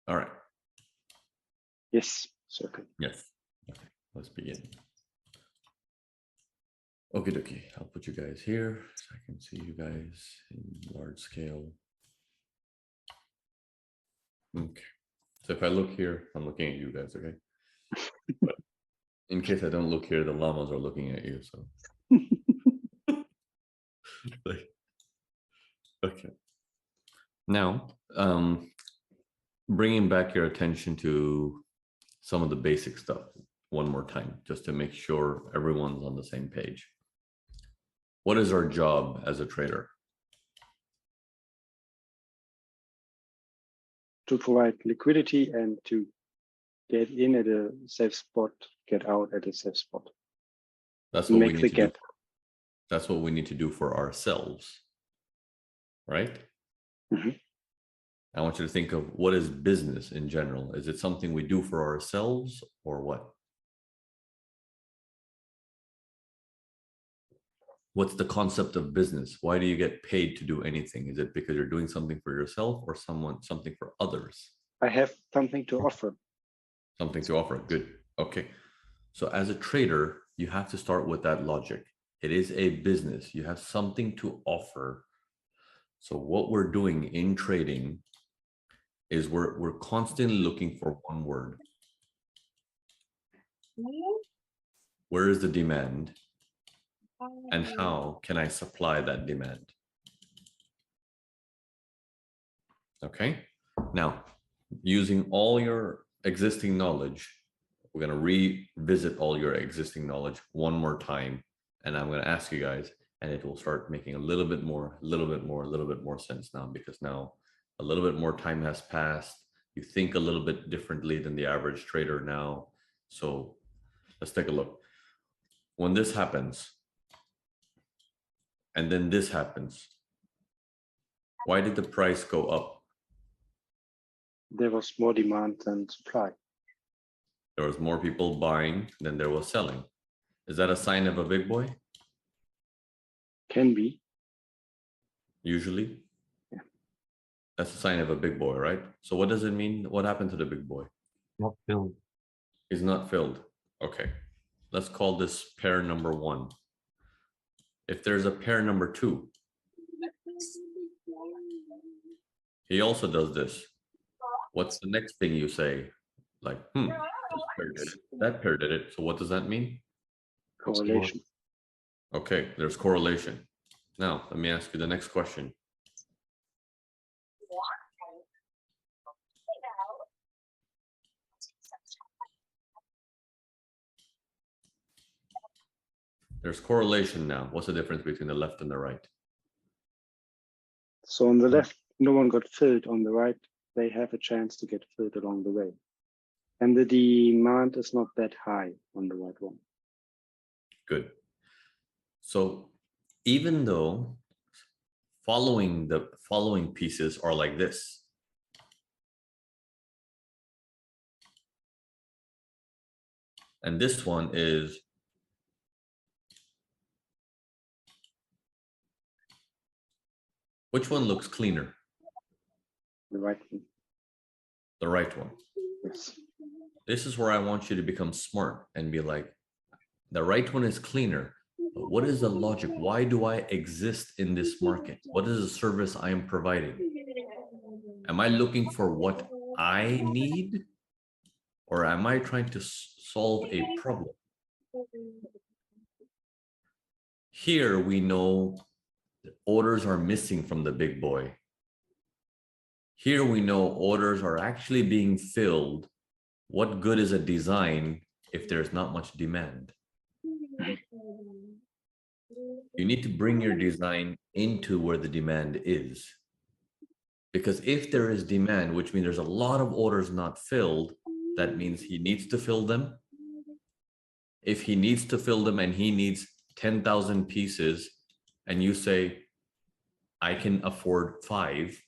All right. Yes, circle. Yes. Okay, let's begin. Okie dokie. I'll put you guys here so I can see you guys in large scale. Okay. So if I look here, I'm looking at you guys, okay? But in case I don't look here, the llamas are looking at you, so. Okay. Now, bringing back your attention to some of the basic stuff one more time, just to make sure everyone's on the same page. What is our job as a trader? To provide liquidity and to get in at a safe spot, get out at a safe spot. That's what we Make need the to do. gap. That's what we need to do for ourselves, right? Mm-hmm. I want you to think of what is business in general. Is it something we do for ourselves or what? What's the concept of business? Why do you get paid to do anything? Is it because you're doing something for yourself or something for others? I have something to offer. Something to offer. Good. Okay. So as a trader, you have to start with that logic. It is a business. You have something to offer. So what we're doing in trading is we're constantly looking for one word. Where is the demand? And how can I supply that demand? Okay. Now, using all your existing knowledge, we're going to revisit all your existing knowledge one more time. And I'm going to ask you guys, and it will start making a little bit more sense now, because now a little bit more time has passed. You think a little bit differently than the average trader now. So let's take a look. When this happens, and then this happens, why did the price go up? There was more demand than supply. There was more people buying than there was selling. Is that a sign of a big boy? Can be. Usually. Yeah. That's a sign of a big boy, right? So what does it mean? What happened to the big boy? Not filled. He's not filled. Okay. Let's call this pair number 1. If there's a pair number 2, he also does this. What's the next thing you say? Like, this pair did it, that pair did it. So what does that mean? Correlation. Okay, there's correlation. Now, let me ask you the next question. There's correlation now. What's the difference between the left and the right? So on the left, no one got filled. On the right, they have a chance to get filled along the way. And the demand is not that high on the right one. Good. So even though the following pieces are like this, and this one is which one looks cleaner? The right one. The right one. Yes. This is where I want you to become smart and be like, the right one is cleaner. But what is the logic? Why do I exist in this market? What is the service I am providing? Am I looking for what I need? Or am I trying to solve a problem? Here we know the orders are missing from the big boy. Here we know orders are actually being filled. What good is a design if there's not much demand? You need to bring your design into where the demand is. Because if there is demand, which means there's a lot of orders not filled, that means he needs to fill them. If he needs to fill them and he needs 10,000 pieces, and you say, I can afford 5,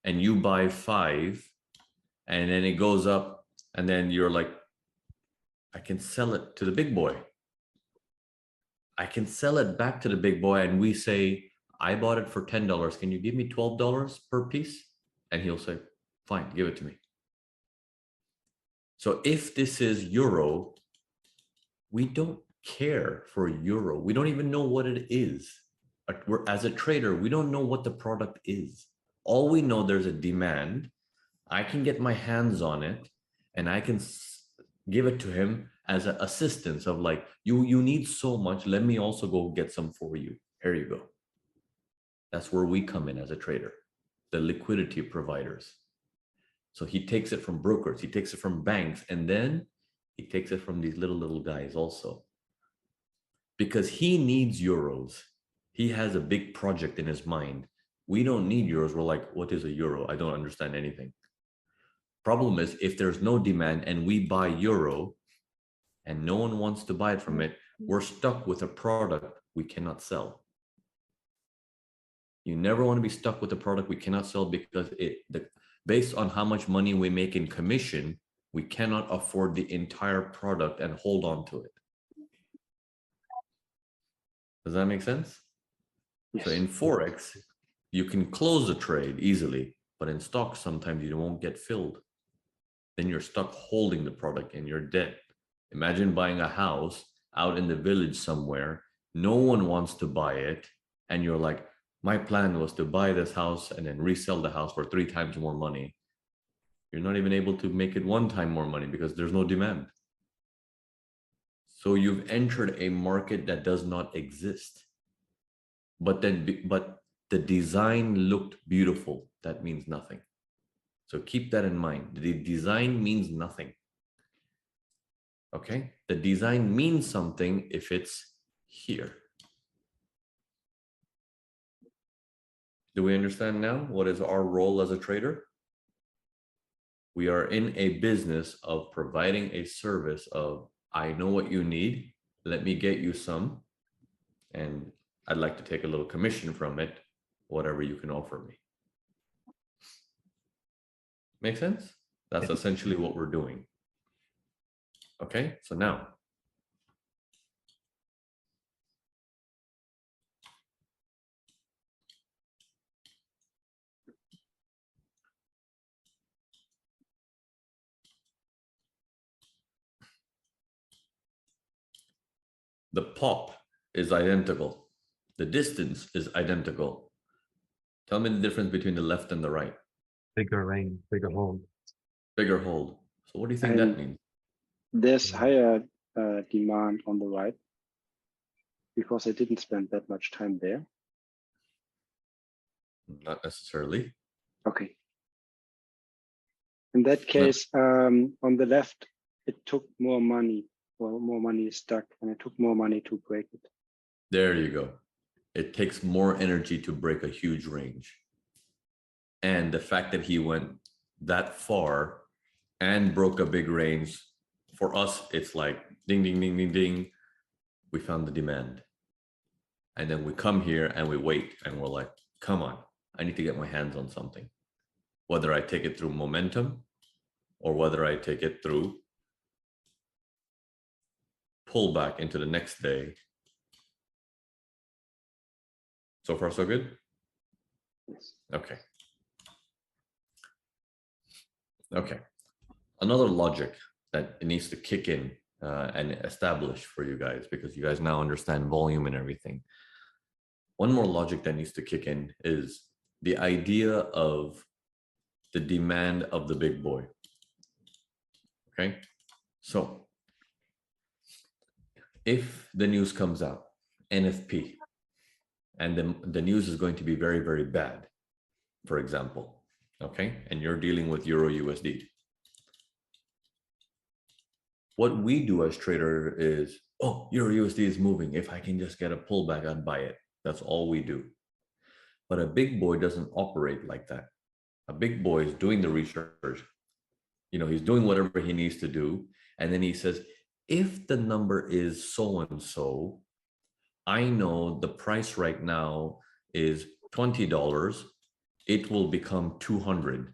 and you buy 5, and then it goes up, and then you're like, I can sell it to the big boy. I can sell it back to the big boy, and we say, I bought it for $10. Can you give me $12 per piece? And he'll say, Fine, give it to me. So if this is euro, we don't care for euro. We don't even know what it is. As a trader, we don't know what the product is. All we know, there's a demand. I can get my hands on it and I can give it to him as an assistance of like, you need so much. Let me also go get some for you. Here you go. That's where we come in as a trader, the liquidity providers. So he takes it from brokers, he takes it from banks, and then he takes it from these little guys also. Because he needs euros. He has a big project in his mind. We don't need euros. We're like, what is a euro? I don't understand anything. Problem is, if there's no demand and we buy euro and no one wants to buy it from it, we're stuck with a product we cannot sell. You never want to be stuck with a product we cannot sell, because based on how much money we make in commission, we cannot afford the entire product and hold on to it. Does that make sense? Yes. So in Forex, you can close a trade easily, but in stocks, sometimes you won't get filled. Then you're stuck holding the product and you're dead. Imagine buying a house out in the village somewhere. No one wants to buy it. And you're like, my plan was to buy this house and then resell the house for 3 times more money. You're not even able to make it 1 time more money because there's no demand. So you've entered a market that does not exist. But the design looked beautiful. That means nothing. So keep that in mind. The design means nothing. Okay? The design means something if it's here. Do we understand now what is our role as a trader? We are in a business of providing a service of, I know what you need, let me get you some, and I'd like to take a little commission from it, whatever you can offer me. Make sense? That's essentially what we're doing. Okay, so now, the pop is identical. The distance is identical. Tell me the difference between the left and the right. Bigger range, bigger hold. Bigger hold. So what do you think that means? There's higher demand on the right because I didn't spend that much time there. Not necessarily. Okay. In that case, on the left, it took more money. Well, more money is stuck, and it took more money to break it. There you go. It takes more energy to break a huge range. And the fact that he went that far and broke a big range, for us, it's like ding, ding, ding, ding, ding. We found the demand. And then we come here and we wait and we're like, come on, I need to get my hands on something. Whether I take it through momentum or whether I take it through pullback into the next day. So far, so good? Yes. Okay. Okay. Another logic that it needs to kick in and establish for you guys, because you guys now understand volume and everything. One more logic that needs to kick in is the idea of the demand of the big boy. Okay. So if the news comes out, NFP, and the news is going to be very, very bad, for example, okay, and you're dealing with Euro USD. What we do as trader is, oh, Euro USD is moving. If I can just get a pullback, I'd buy it. That's all we do. But a big boy doesn't operate like that. A big boy is doing the research. You know, he's doing whatever he needs to do. And then he says, if the number is so-and-so, I know the price right now is $20. It will become 200.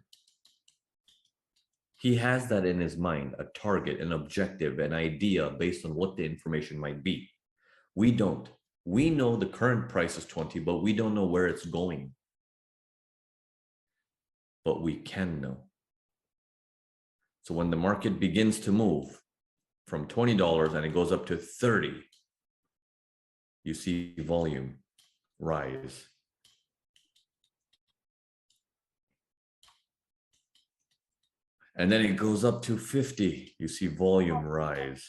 He has that in his mind, a target, an objective, an idea based on what the information might be. We don't. We know the current price is 20, but we don't know where it's going. But we can know. So when the market begins to move from $20 and it goes up to 30, you see volume rise. And then it goes up to 50, you see volume rise.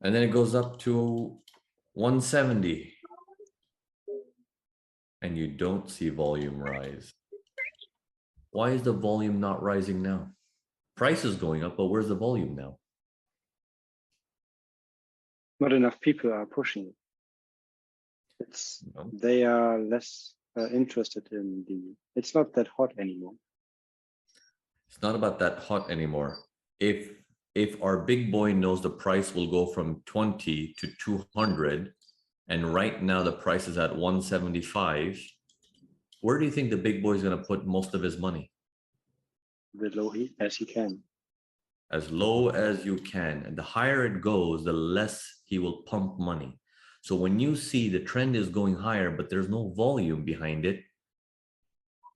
And then it goes up to 170 and you don't see volume rise. Why is the volume not rising now? Price is going up, but where's the volume now? Not enough people are pushing it. It's No. They are less interested in it's not that hot anymore. It's not about that hot anymore. If our big boy knows the price will go from 20 to 200, and right now the price is at 175, where do you think the big boy is going to put most of his money? The low as he can. As low as you can. And the higher it goes, the less he will pump money. So when you see the trend is going higher, but there's no volume behind it,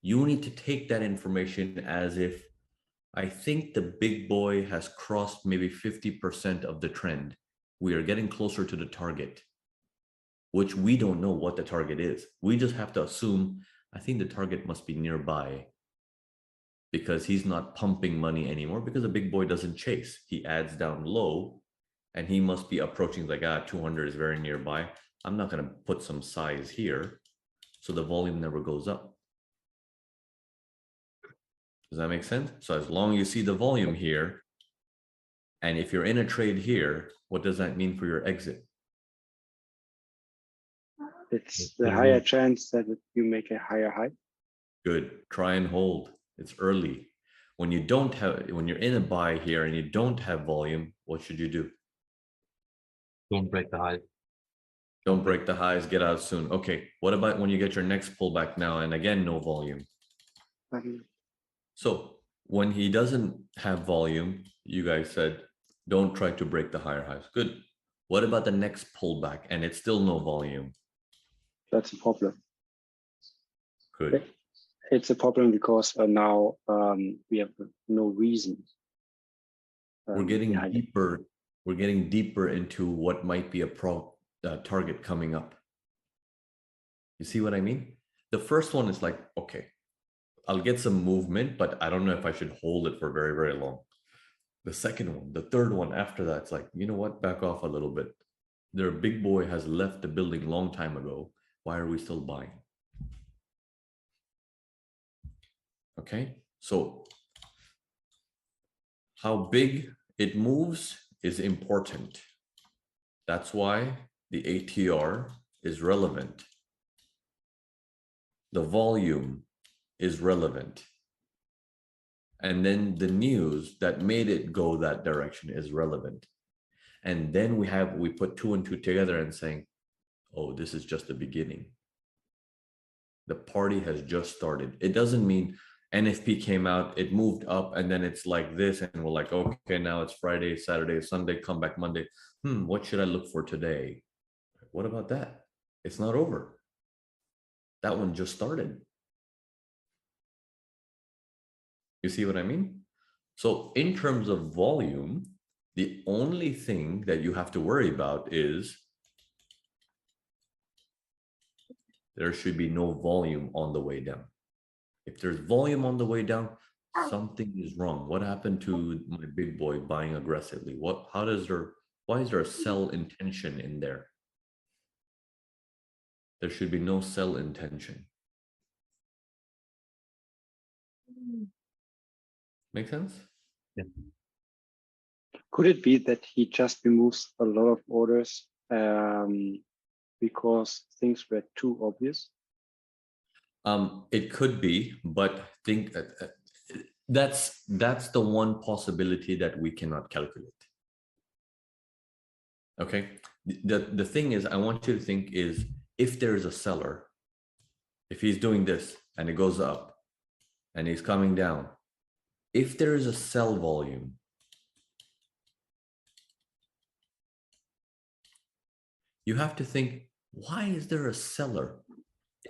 you need to take that information as if, I think the big boy has crossed maybe 50% of the trend. We are getting closer to the target, which we don't know what the target is. We just have to assume, I think the target must be nearby, because he's not pumping money anymore, because the big boy doesn't chase. He adds down low and he must be approaching like, 200 is very nearby. I'm not going to put some size here. So the volume never goes up. Does that make sense? So as long as you see the volume here, and if you're in a trade here, what does that mean for your exit? It's the higher chance that you make a higher high. Good. Try and hold. It's early. When you're in a buy here and you don't have volume, what should you do? Don't break the high. Don't break the highs, get out soon. Okay, what about when you get your next pullback now and again, no volume? So when he doesn't have volume, you guys said, don't try to break the higher highs. Good. What about the next pullback and it's still no volume? That's a problem. Good. It's a problem because now we have no reason. We're getting deeper. We're getting deeper into what might be a target coming up. You see what I mean? The first one is like, okay, I'll get some movement, but I don't know if I should hold it for very, very long. The second one, the third one after that, it's like, you know what, back off a little bit. Their big boy has left the building a long time ago. Why are we still buying? Okay, so how big it moves is important. That's why the ATR is relevant. The volume is relevant. And then the news that made it go that direction is relevant. And then we put two and two together and saying, oh, this is just the beginning. The party has just started. It doesn't mean NFP came out, it moved up, and then it's like this, and we're like, okay, now it's Friday, Saturday, Sunday, come back Monday. What should I look for today? What about that? It's not over. That one just started. You see what I mean? So in terms of volume, the only thing that you have to worry about is there should be no volume on the way down. If there's volume on the way down, something is wrong. What happened to my big boy buying aggressively? Why is there a sell intention in there? There should be no sell intention. Make sense? Yeah. Could it be that he just removes a lot of orders because things were too obvious? It could be, but think that's the one possibility that we cannot calculate. Okay. The thing is, I want you to think is, if there is a seller, if he's doing this and it goes up and he's coming down, if there is a sell volume, you have to think, why is there a seller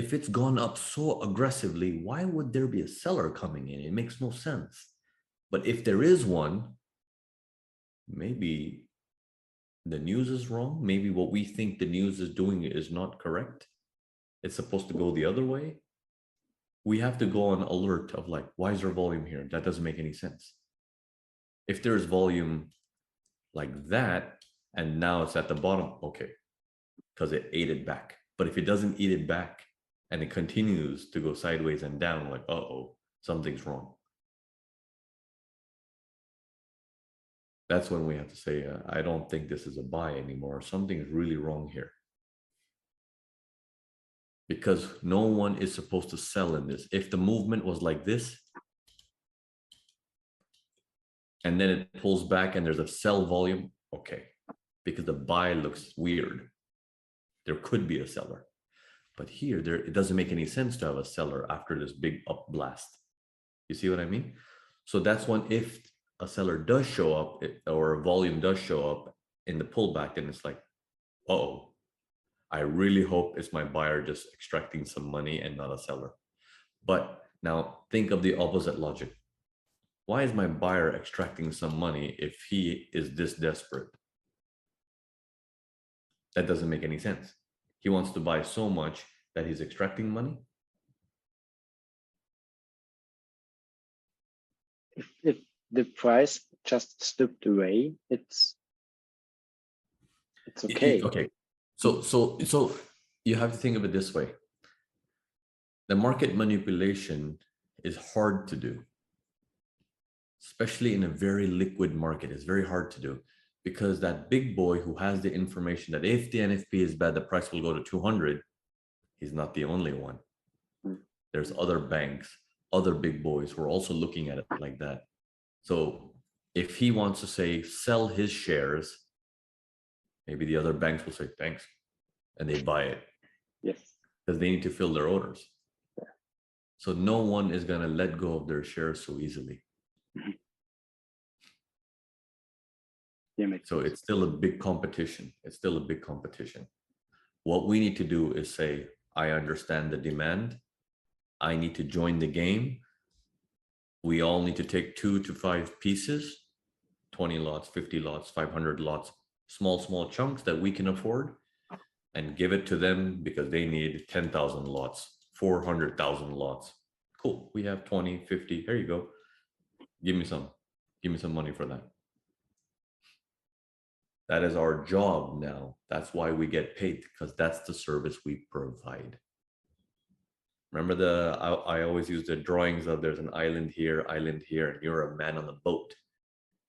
if it's gone up so aggressively, why would there be a seller coming in? It makes no sense. But if there is one, maybe the news is wrong. Maybe what we think the news is doing is not correct. It's supposed to go the other way. We have to go on alert of like, why is there volume here? That doesn't make any sense. If there's volume like that, and now it's at the bottom, okay, because it ate it back. But if it doesn't eat it back and it continues to go sideways and down, like, uh-oh, something's wrong. That's when we have to say, I don't think this is a buy anymore. Something's really wrong here. Because no one is supposed to sell in this. If the movement was like this, and then it pulls back and there's a sell volume, okay, because the buy looks weird. There could be a seller. But here, it doesn't make any sense to have a seller after this big up blast. You see what I mean? So that's when if a seller does show up or a volume does show up in the pullback, then it's like, uh-oh, I really hope it's my buyer just extracting some money and not a seller. But now think of the opposite logic. Why is my buyer extracting some money if he is this desperate? That doesn't make any sense. He wants to buy so much that he's extracting money. If the price just slipped away, it's okay. Okay. So you have to think of it this way. The market manipulation is hard to do, especially in a very liquid market. It's very hard to do because that big boy who has the information that if the NFP is bad, the price will go to 200. He's not the only one. There's other banks, other big boys who are also looking at it like that. So if he wants to say, sell his shares, maybe the other banks will say, thanks. And they buy it. Yes. Because they need to fill their orders. Yeah. So no one is going to let go of their shares so easily. Mm-hmm. Yeah, so it's still a big competition. It's still a big competition. What we need to do is say, I understand the demand. I need to join the game. We all need to take 2 to 5 pieces, 20 lots, 50 lots, 500 lots, small chunks that we can afford, and give it to them because they need 10,000 lots, 400,000 lots. Cool. We have 20, 50. Here you go. Give me some money for that. That is our job now. That's why we get paid, because that's the service we provide. Remember I always use the drawings of there's an island here, and you're a man on a boat.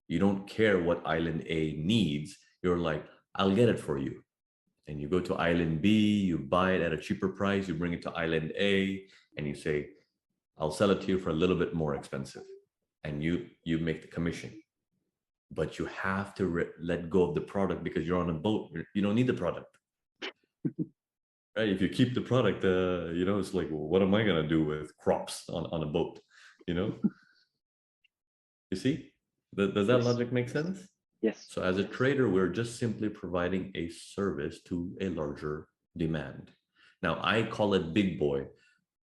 You don't care what island A needs. You're like, I'll get it for you. And you go to island B, you buy it at a cheaper price, you bring it to island A, and you say, I'll sell it to you for a little bit more expensive. And you make the commission. But you have to let go of the product because you're on a boat. You don't need the product. Right? If you keep the product, it's like, well, what am I going to do with crops on a boat? You see? Does that logic make sense? Yes. So as a trader, we're just simply providing a service to a larger demand. Now, I call it big boy.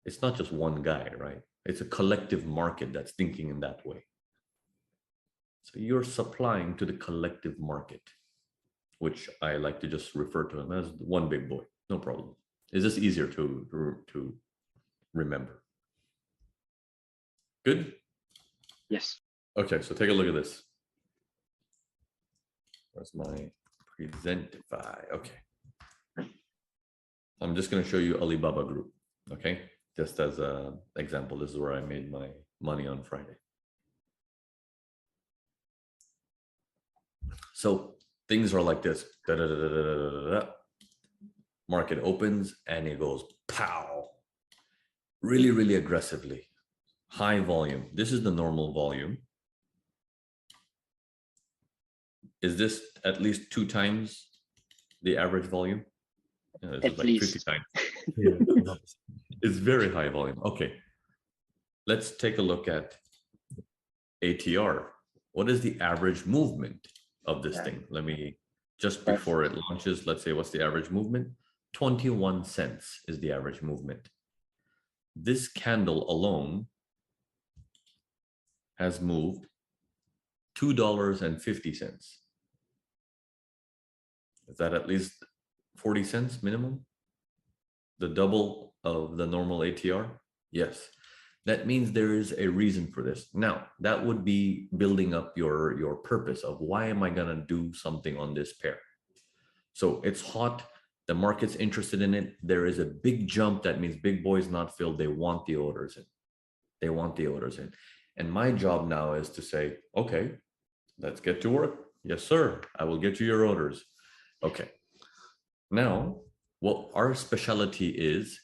It's not just one guy, right? It's a collective market that's thinking in that way. So you're supplying to the collective market, which I like to just refer to him as one big boy. No problem. It's just easier to remember. Good? Yes. Okay, so take a look at this. Where's my Presentify? Okay. I'm just going to show you Alibaba Group. Okay, just as an example, this is where I made my money on Friday. So things are like this. Market opens and it goes pow, really, really aggressively. High volume. This is the normal volume. Is this at least 2 times the average volume? This at is like least 50 times. Yeah. It's very high volume. Okay. Let's take a look at ATR. What is the average movement of this thing? Let me, just before it launches, let's say, what's the average movement? 21 cents is the average movement. This candle alone has moved $2.50. Is that at least 40 cents minimum? The double of the normal ATR? Yes. That means there is a reason for this. Now, that would be building up your purpose of why am I going to do something on this pair? So it's hot. The market's interested in it. There is a big jump. That means big boys not filled. They want the orders in. They want the orders in. And my job now is to say, okay, let's get to work. Yes, sir. I will get you your orders. Okay. Now, what our specialty is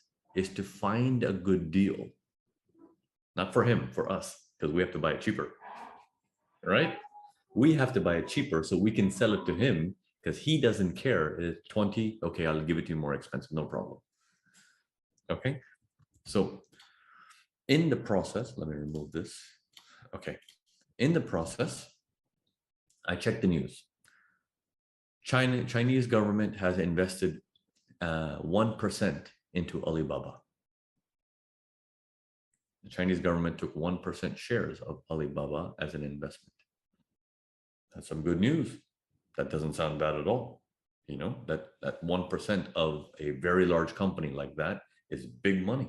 to find a good deal. Not for him, for us, because we have to buy it cheaper, right? We have to buy it cheaper so we can sell it to him because he doesn't care. It's 20, okay, I'll give it to you more expensive, no problem. Okay, so in the process, let me remove this. Okay, in the process, I checked the news. Chinese government has invested 1% into Alibaba. The Chinese government took 1% shares of Alibaba as an investment. That's some good news. That doesn't sound bad at all. You know, that 1% of a very large company like that is big money.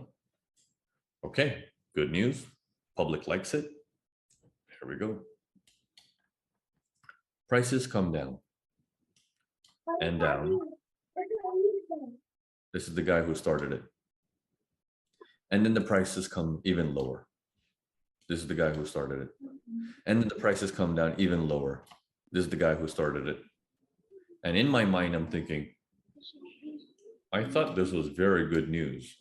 Okay, good news. Public likes it. Here we go. Prices come down and down. This is the guy who started it. And then the prices come even lower. This is the guy who started it. And then the prices come down even lower. This is the guy who started it. And in my mind, I'm thinking, I thought this was very good news.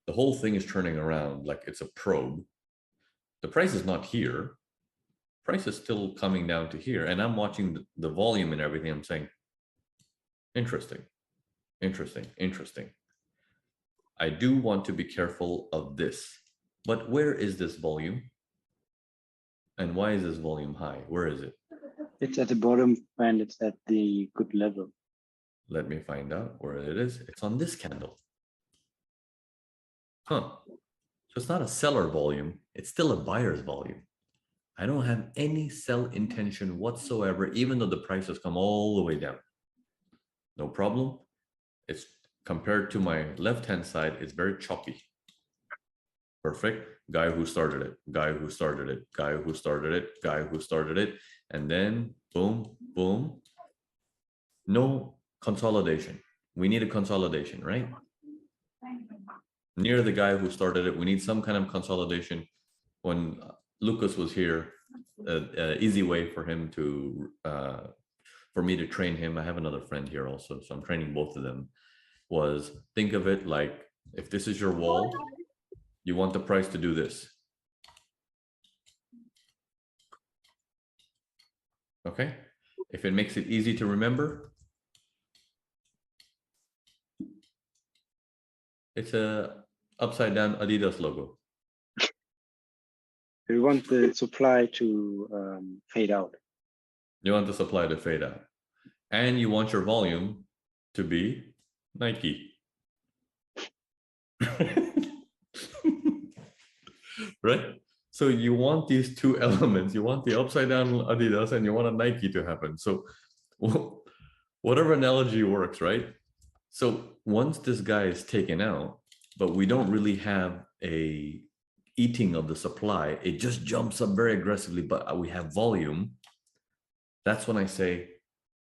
The whole thing is turning around like it's a probe. The price is not here. Price is still coming down to here. And I'm watching the volume and everything. I'm saying, interesting, interesting, interesting. I do want to be careful of this, but where is this volume? And why is this volume high? Where is it? It's at the bottom and it's at the good level. Let me find out where it is. It's on this candle. Huh. So it's not a seller volume. It's still a buyer's volume. I don't have any sell intention whatsoever, even though the price has come all the way down. No problem. It's compared to my left-hand side, it's very choppy. Perfect. Guy who started it, guy who started it, guy who started it, guy who started it. And then boom, boom. No consolidation. We need a consolidation, right? Near the guy who started it, we need some kind of consolidation. When Lucas was here, easy way for him to, for me to train him. I have another friend here also, so I'm training both of them. Was think of it like, if this is your wall, you want the price to do this. Okay, if it makes it easy to remember, it's a upside down Adidas logo. We want the supply to fade out. You want the supply to fade out. And you want your volume to be Nike. Right? So you want these two elements. You want the upside down Adidas and you want a Nike to happen. So whatever analogy works, right? So once this guy is taken out, but we don't really have a eating of the supply, it just jumps up very aggressively, but we have volume. That's when I say,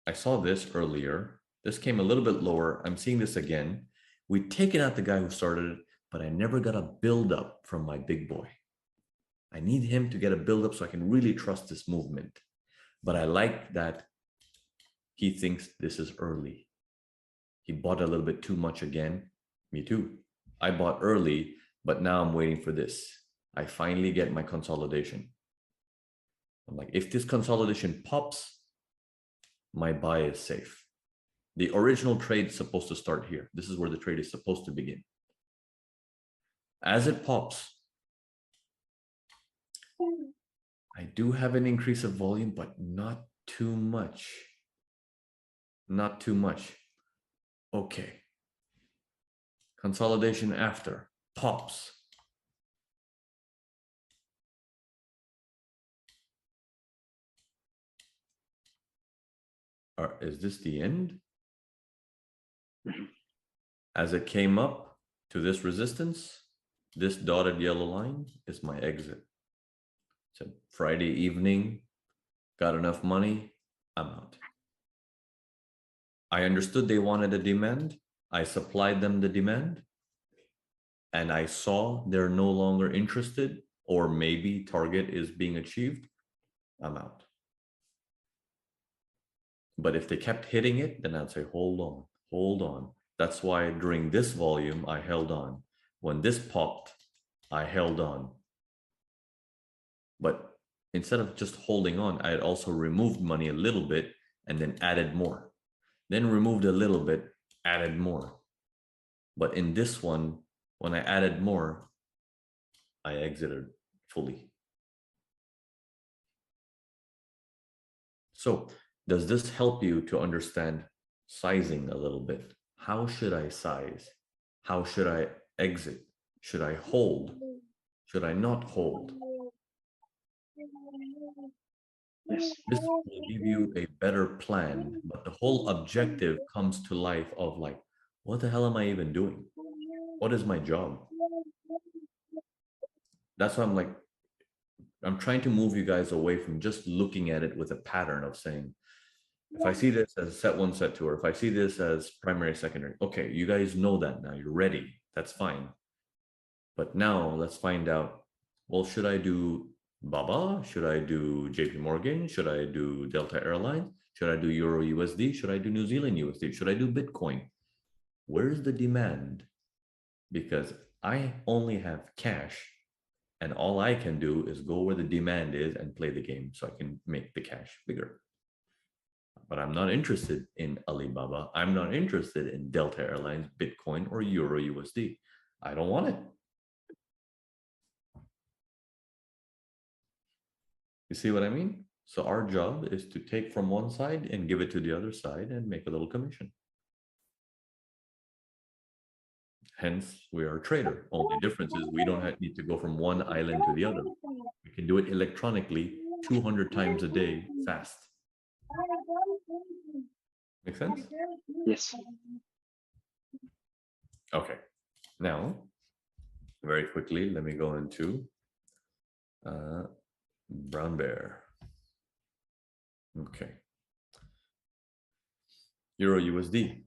I saw this earlier. This came a little bit lower. I'm seeing this again. We've taken out the guy who started it, but I never got a buildup from my big boy. I need him to get a buildup so I can really trust this movement. But I like that he thinks this is early. He bought a little bit too much again. Me too. I bought early, but now I'm waiting for this. I finally get my consolidation. I'm like, if this consolidation pops, my buy is safe. The original trade is supposed to start here. This is where the trade is supposed to begin. As it pops, I do have an increase of volume, but not too much. Not too much. Okay, Consolidation after, pops. Is this the end? As it came up to this resistance, this dotted yellow line is my exit. So Friday evening, got enough money, I'm out. I understood they wanted a demand. I supplied them the demand. And I saw they're no longer interested, or maybe target is being achieved, I'm out. But if they kept hitting it, then I'd say, hold on, hold on. That's why during this volume, I held on. When this popped, I held on. But instead of just holding on, I had also removed money a little bit and then added more. Then removed a little bit, added more. But in this one, when I added more, I exited fully. So does this help you to understand sizing a little bit? How should I size? How should I exit? Should I hold? Should I not hold? Yes. This will give you a better plan, but the whole objective comes to life of like, what the hell am I even doing? What is my job? That's why I'm like, I'm trying to move you guys away from just looking at it with a pattern of saying, if I see this as set one, set two, or if I see this as primary, secondary, okay, you guys know that now, you're ready, that's fine. But now let's find out, well, should I do BABA? Should I do JP Morgan? Should I do Delta Airlines? Should I do Euro USD? Should I do New Zealand USD? Should I do Bitcoin? Where's the demand? Because I only have cash and all I can do is go where the demand is and play the game so I can make the cash bigger. But I'm not interested in Alibaba. I'm not interested in Delta Airlines, Bitcoin, or Euro USD. I don't want it. You see what I mean? So our job is to take from one side and give it to the other side and make a little commission. Hence, we are a trader. Only difference is we don't need to go from one island to the other. We can do it electronically 200 times a day fast. Make sense? Yes. Okay. Now, very quickly, let me go into Brown Bear. Okay. Euro USD,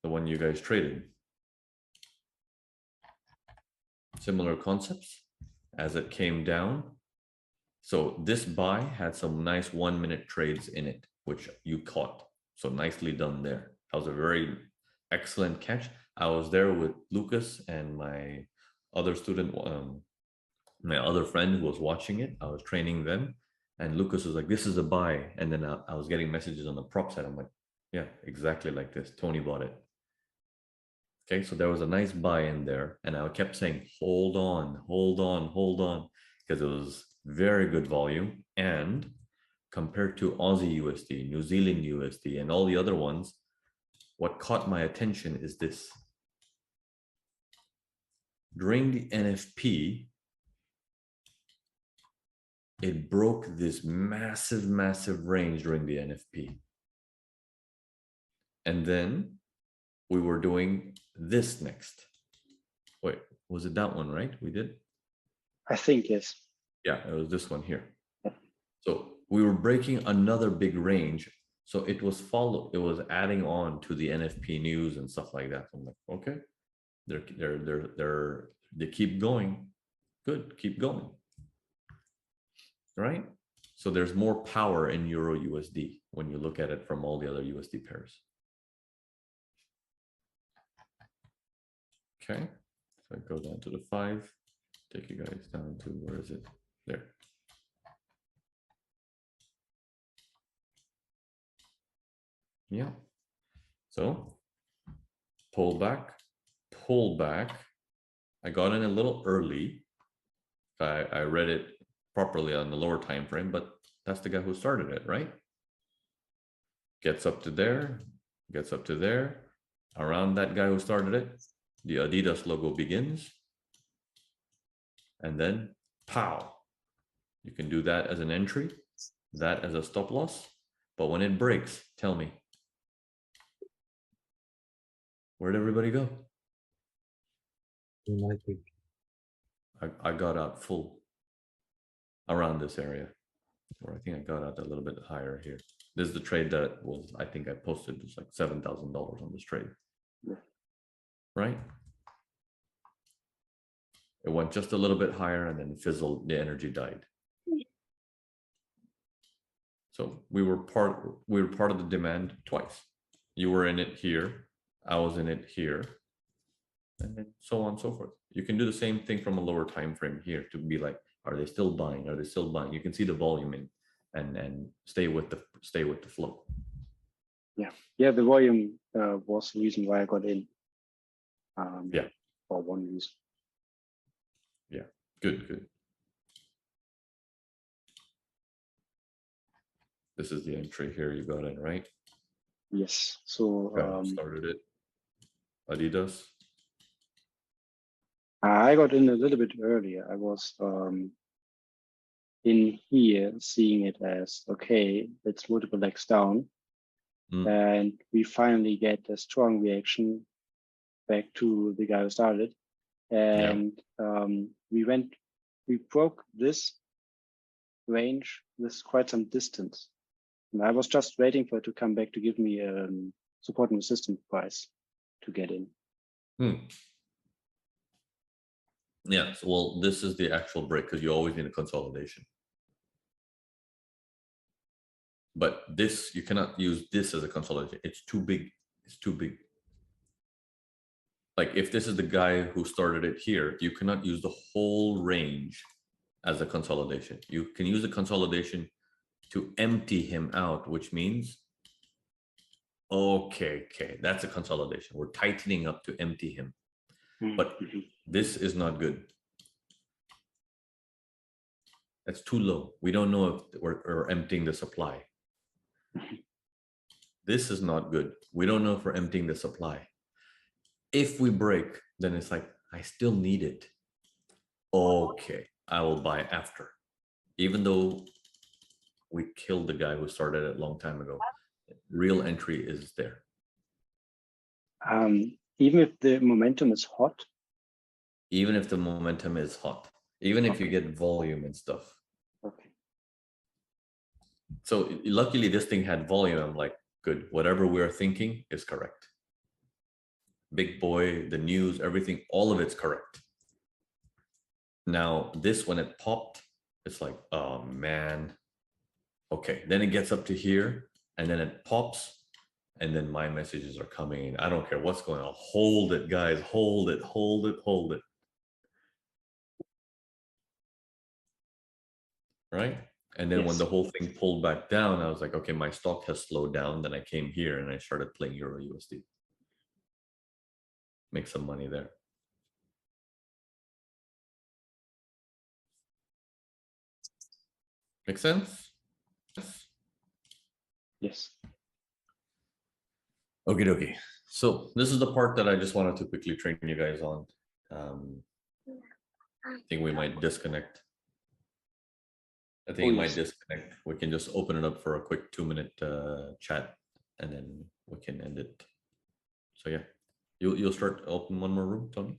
the one you guys traded. Similar concepts as it came down. So this buy had some nice 1 minute trades in it, which you caught. So nicely done there. That was a very excellent catch. I was there with Lucas and my other student, my other friend who was watching it. I was training them and Lucas was like, this is a buy. And then I was getting messages on the prop side. I'm like, yeah, exactly like this. Tony bought it. Okay, so there was a nice buy in there. And I kept saying, hold on, hold on, hold on, because it was very good volume. And compared to Aussie USD, New Zealand USD, and all the other ones, what caught my attention is this. During the NFP, it broke this massive, massive range during the NFP. And then we were doing this next. Wait, was it that one, right? We did? I think, yes. Yeah, it was this one here. So we were breaking another big range. So it was adding on to the NFP news and stuff like that. I'm like, okay, they keep going. Good, keep going. Right? So there's more power in Euro USD when you look at it from all the other USD pairs. Okay, so I go down to the 5, take you guys down to, where is it? There. Yeah. So pull back. I got in a little early. I read it properly on the lower time frame, but that's the guy who started it, right? Gets up to there, around that guy who started it, the Adidas logo begins, and then pow. You can do that as an entry, that as a stop loss. But when it breaks, tell me, where'd everybody go? I got out full around this area, or I think I got out a little bit higher here. This is the trade that was, I think I posted, it's like $7,000 on this trade, right? It went just a little bit higher and then fizzled, the energy died. So we were part of the demand twice. You were in it here, I was in it here, and then so on and so forth. You can do the same thing from a lower time frame here to be like, are they still buying? Are they still buying? You can see the volume in and stay with the flow. Yeah, the volume was the reason why I got in. Yeah. For one reason. Yeah, good. This is the entry here you got in, right? Yes. So Started it. Adidas. I got in a little bit earlier. I was in here seeing it as, okay, it's multiple legs down. And we finally get a strong reaction back to the guy who started. And we broke this range with quite some distance. And I was just waiting for it to come back to give me a support and resistance price to get in. Yeah, so, well, this is the actual break because you always need a consolidation. But this, you cannot use this as a consolidation. It's too big. It's too big. Like if this is the guy who started it here, you cannot use the whole range as a consolidation. You can use a consolidation to empty him out, which means, okay, that's a consolidation. We're tightening up to empty him. But this is not good. That's too low. We don't know if we're emptying the supply. This is not good. We don't know if we're emptying the supply. If we break, then it's like, I still need it. Okay, I will buy after. Even though we killed the guy who started it a long time ago, real entry is there. Even if the momentum is hot? Even if the momentum is hot. Even if you get volume and stuff. Okay. So luckily this thing had volume. I'm like, good, whatever we're thinking is correct. Big boy, the news, everything, all of it's correct. Now this, when it popped, it's like, oh man. Okay, then it gets up to here and then it pops and then my messages are coming in. I don't care what's going on. Hold it, guys, hold it. Right? And then when the whole thing pulled back down, I was like, okay, my stock has slowed down. Then I came here and I started playing Euro USD. Make some money there. Make sense? Yes. Okie dokie. So this is the part that I just wanted to quickly train you guys on. I think we might disconnect. Might disconnect. We can just open it up for a quick 2-minute chat and then we can end it. So yeah, you'll start open one more room, Tony?